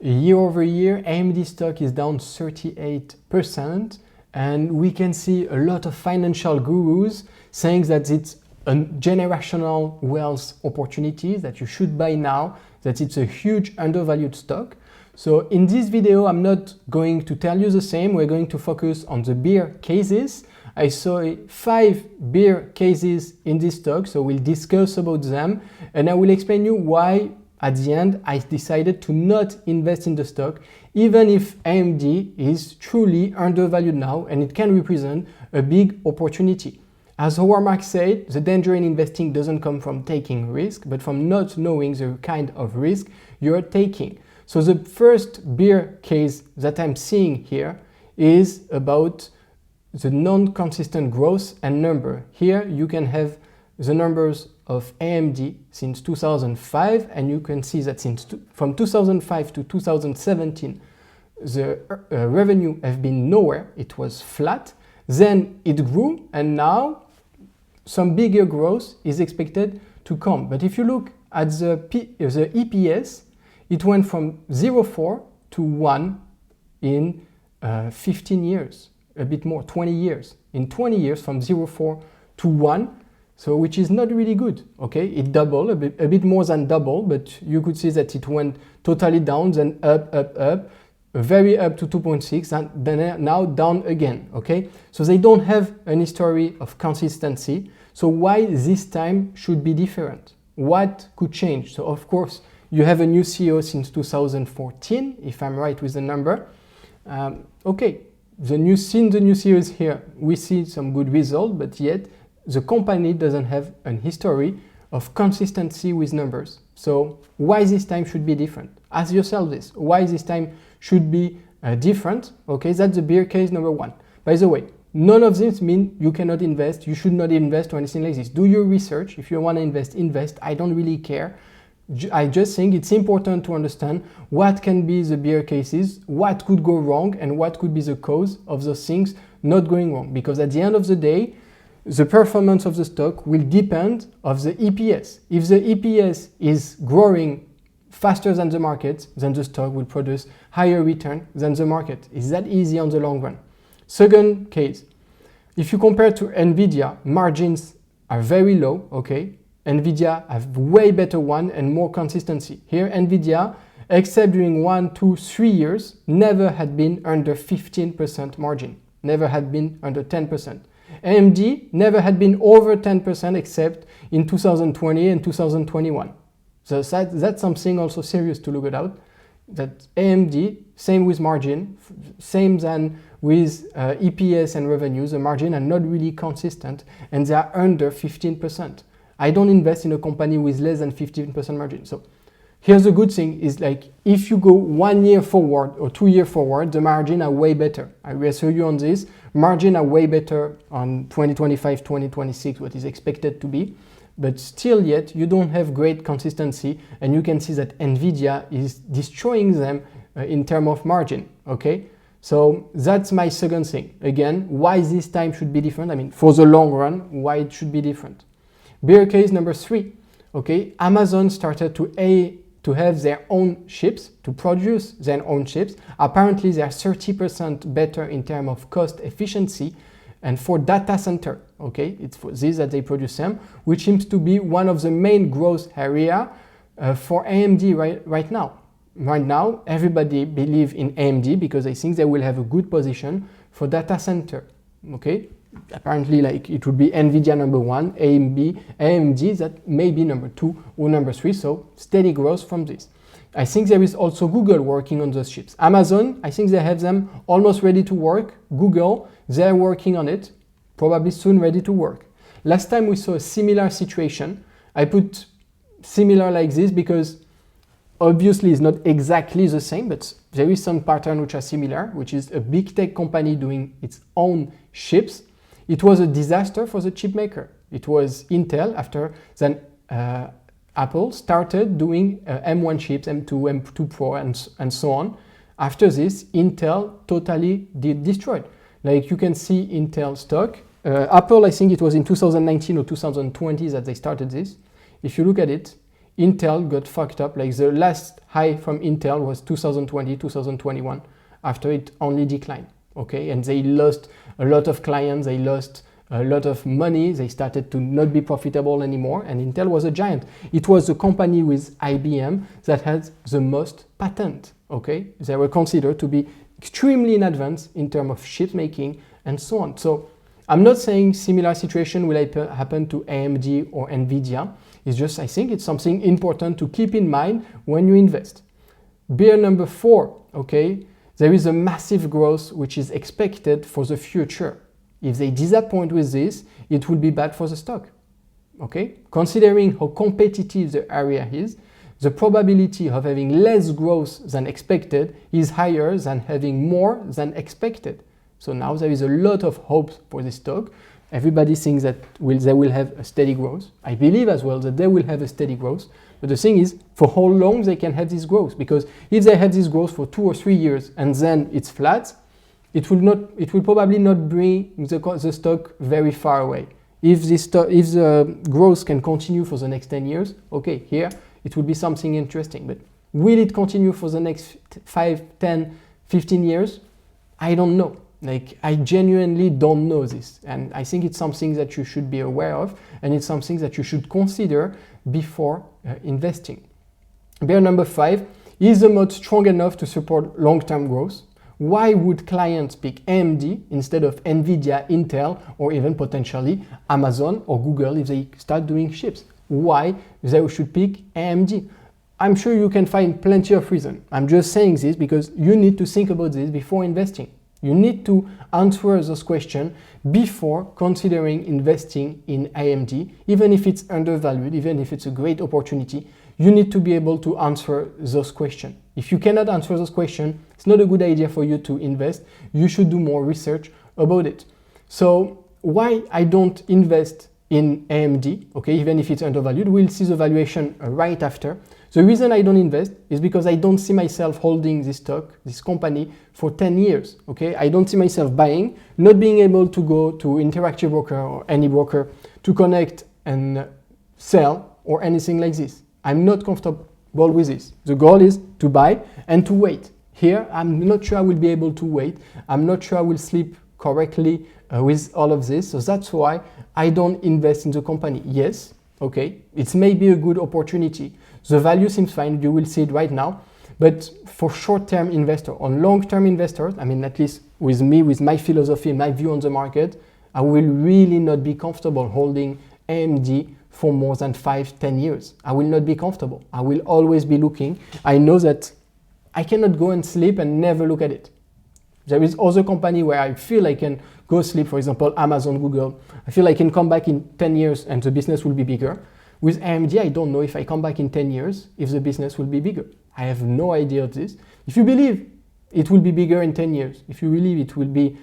Year over year, AMD stock is down 38%, and we can see a lot of financial gurus saying that it's a generational wealth opportunity, that you should buy now, that it's a huge undervalued stock. So in this video, I'm not going to tell you the same. We're going to focus on the bear cases. I saw 5 bear cases in this stock, so we'll discuss about them, and I will explain you why at the end I decided to not invest in the stock, even if AMD is truly undervalued now and it can represent a big opportunity. As Howard Marks said, the danger in investing doesn't come from taking risk, but from not knowing the kind of risk you're taking. So the first bear case that I'm seeing here is about the non-consistent growth and number. Here you can have the numbers of AMD since 2005, and you can see that from 2005 to 2017, the revenue have been nowhere. It was flat. Then it grew, and now some bigger growth is expected to come. But if you look at the EPS, it went from 0.4 to 1 in 15 years, a bit more, 20 years. In 20 years, from 0.4 to 1, so which is not really good, okay? It doubled, a bit more than double, but you could see that it went totally down, then up, very up to 2.6, and then now down again, okay? So they don't have an history of consistency. So why this time should be different? What could change? So of course, you have a new CEO since 2014, if I'm right with the number. Okay, the new CEO is here. We see some good results, but yet the company doesn't have an history of consistency with numbers. So why this time should be different? Ask yourself this. Why this time should be different? Okay, that's the bear case number 1. By the way, none of this means you cannot invest, you should not invest or anything like this. Do your research. If you want to invest. I don't really care. I just think it's important to understand what can be the bear cases, what could go wrong, and what could be the cause of those things not going wrong. Because at the end of the day, the performance of the stock will depend on the EPS. If the EPS is growing faster than the market, then the stock will produce higher return than the market. It's that easy on the long run. Second case, if you compare to NVIDIA, margins are very low, okay? NVIDIA have way better one and more consistency. Here, NVIDIA, except during 1, 2, 3 years, never had been under 15% margin, never had been under 10%. AMD never had been over 10% except in 2020 and 2021. So that's something also serious to look at, that AMD, same with margin, same than with EPS and revenues, the margin are not really consistent and they are under 15%. I don't invest in a company with less than 15% margin. So here's the good thing is like if you go 1 year forward or 2 years forward, the margin are way better. I reassure you on this. Margin are way better on 2025, 2026, what is expected to be. But still yet, you don't have great consistency, and you can see that NVIDIA is destroying them in terms of margin, okay? So that's my second thing. Again, why this time should be different? I mean, for the long run, why it should be different? Bear case number 3, okay? Amazon started to have their own chips, to produce their own chips. Apparently, they are 30% better in terms of cost efficiency and for data center, okay? It's for this that they produce them, which seems to be one of the main growth area for AMD right now. Right now, everybody believes in AMD because they think they will have a good position for data center, okay? Apparently, like it would be NVIDIA number 1, AMD that may be number 2 or number 3, so steady growth from this. I think there is also Google working on those chips. Amazon, I think they have them almost ready to work. Google, they're working on it, probably soon ready to work. Last time we saw a similar situation. I put similar like this because obviously it's not exactly the same, but there is some pattern which are similar, which is a big tech company doing its own chips. It was a disaster for the chip maker. It was Intel after then Apple started doing M1 chips, M2, M2 Pro and so on. After this, Intel totally destroyed. Like you can see Intel stock. Apple, I think it was in 2019 or 2020 that they started this. If you look at it, Intel got fucked up. Like the last high from Intel was 2020, 2021, after it only declined. Okay, and they lost a lot of clients, they lost a lot of money, they started to not be profitable anymore, and Intel was a giant. It was the company with IBM that had the most patent. Okay, they were considered to be extremely in advance in terms of chip making and so on. So I'm not saying similar situation will happen to AMD or NVIDIA. It's just, I think it's something important to keep in mind when you invest. Bear number 4, okay, there is a massive growth which is expected for the future. If they disappoint with this, it will be bad for the stock. Okay, considering how competitive the area is, the probability of having less growth than expected is higher than having more than expected. So now there is a lot of hope for this stock. Everybody thinks that they will have a steady growth. I believe as well that they will have a steady growth. But the thing is, for how long they can have this growth? Because if they have this growth for 2 or 3 years and then it's flat, it will probably not bring the stock very far away. If the growth can continue for the next 10 years, okay, here it will be something interesting. But will it continue for the next 5, 10, 15 years? I don't know. Like, I genuinely don't know this. And I think it's something that you should be aware of, and it's something that you should consider before investing. Bear number 5, is the moat strong enough to support long-term growth? Why would clients pick AMD instead of NVIDIA, Intel, or even potentially Amazon or Google if they start doing chips? Why they should pick AMD? I'm sure you can find plenty of reasons. I'm just saying this because you need to think about this before investing. You need to answer those questions before considering investing in AMD, even if it's undervalued, even if it's a great opportunity. You need to be able to answer those questions. If you cannot answer those questions, it's not a good idea for you to invest. You should do more research about it. So why I don't invest in AMD, okay, even if it's undervalued, we'll see the valuation right after. The reason I don't invest is because I don't see myself holding this stock, this company, for 10 years, okay? I don't see myself buying, not being able to go to Interactive Broker or any broker to connect and sell or anything like this. I'm not comfortable with this. The goal is to buy and to wait. Here, I'm not sure I will be able to wait. I'm not sure I will sleep correctly with all of this. So that's why I don't invest in the company. Yes, okay, it's maybe a good opportunity. The value seems fine, you will see it right now. But for short-term investors, on long-term investors, I mean, at least with me, with my philosophy and my view on the market, I will really not be comfortable holding AMD for more than 5-10 years. I will not be comfortable. I will always be looking. I know that I cannot go and sleep and never look at it. There is other company where I feel I can go sleep, for example, Amazon, Google. I feel I can come back in 10 years and the business will be bigger. With AMD, I don't know if I come back in 10 years, if the business will be bigger. I have no idea of this. If you believe it will be bigger in 10 years, if you believe it will be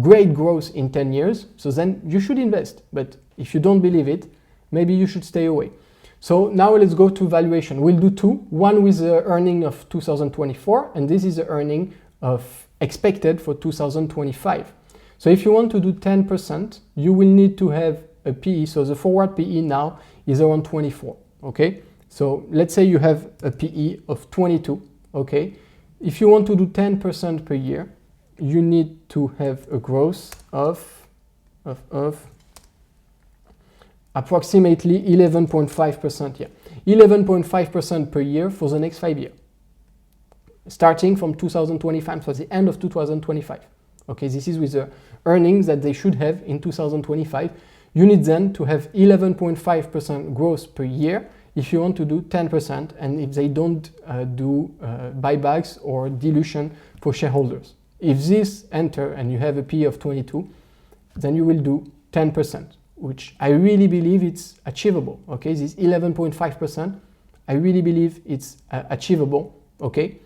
great growth in 10 years, so then you should invest. But if you don't believe it, maybe you should stay away. So now let's go to valuation. We'll do two. One with the earning of 2024, and this is the earning of expected for 2025. So if you want to do 10%, you will need to have a PE. So the forward PE now is around 24, okay? So let's say you have a PE of 22, okay? If you want to do 10% per year, you need to have a growth of approximately 11.5% here. 11.5% per year for the next 5 years. Starting from 2025, so the end of 2025. Okay, this is with the earnings that they should have in 2025. You need then to have 11.5% growth per year if you want to do 10% and if they don't do buybacks or dilution for shareholders. If this enter and you have a PE of 22, then you will do 10%, which I really believe it's achievable. Okay, this 11.5%, I really believe it's achievable. Okay,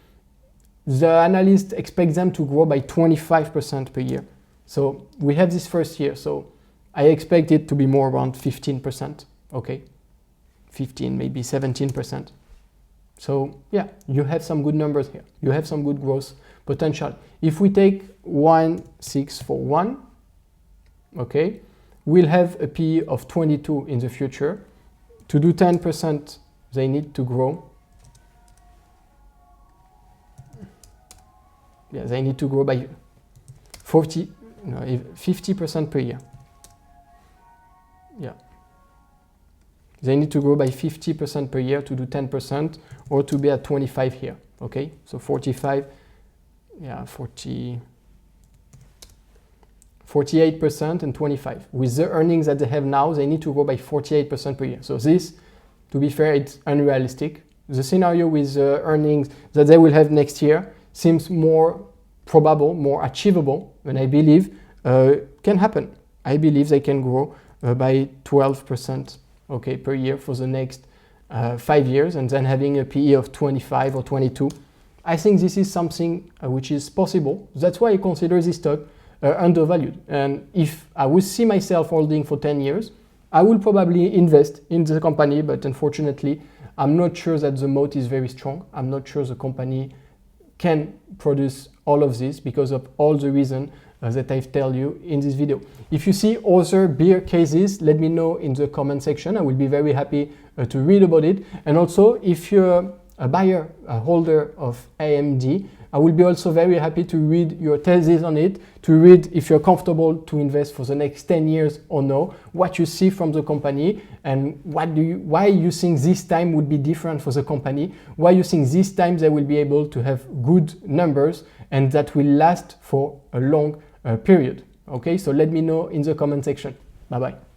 the analysts expect them to grow by 25% per year. So we have this first year, so I expect it to be more around 15%, okay? 15, maybe 17%. So yeah, you have some good numbers here. You have some good growth potential. If we take 1,641, okay, we'll have a PE of 22 in the future. To do 10% they need to grow. Yeah, they need to grow by 50% per year. Yeah. They need to grow by 50% per year to do 10% or to be at 25 here. Okay, so 45, yeah, 48% and 25. With the earnings that they have now, they need to grow by 48% per year. So this, to be fair, it's unrealistic. The scenario with earnings that they will have next year seems more probable, more achievable, and I believe can happen. I believe they can grow by 12%, okay, per year for the next 5 years, and then having a PE of 25 or 22. I think this is something which is possible. That's why I consider this stock undervalued. And if I would see myself holding for 10 years, I will probably invest in the company, but unfortunately, I'm not sure that the moat is very strong. I'm not sure the company can produce all of this because of all the reasons that I've told you in this video. If you see other bear cases, let me know in the comment section. I will be very happy to read about it. And also, if you're a buyer, a holder of AMD, I will be also very happy to read your thesis on it, to read if you're comfortable to invest for the next 10 years or no, what you see from the company, and why you think this time would be different for the company, why you think this time they will be able to have good numbers and that will last for a long period. Okay, so let me know in the comment section. Bye bye.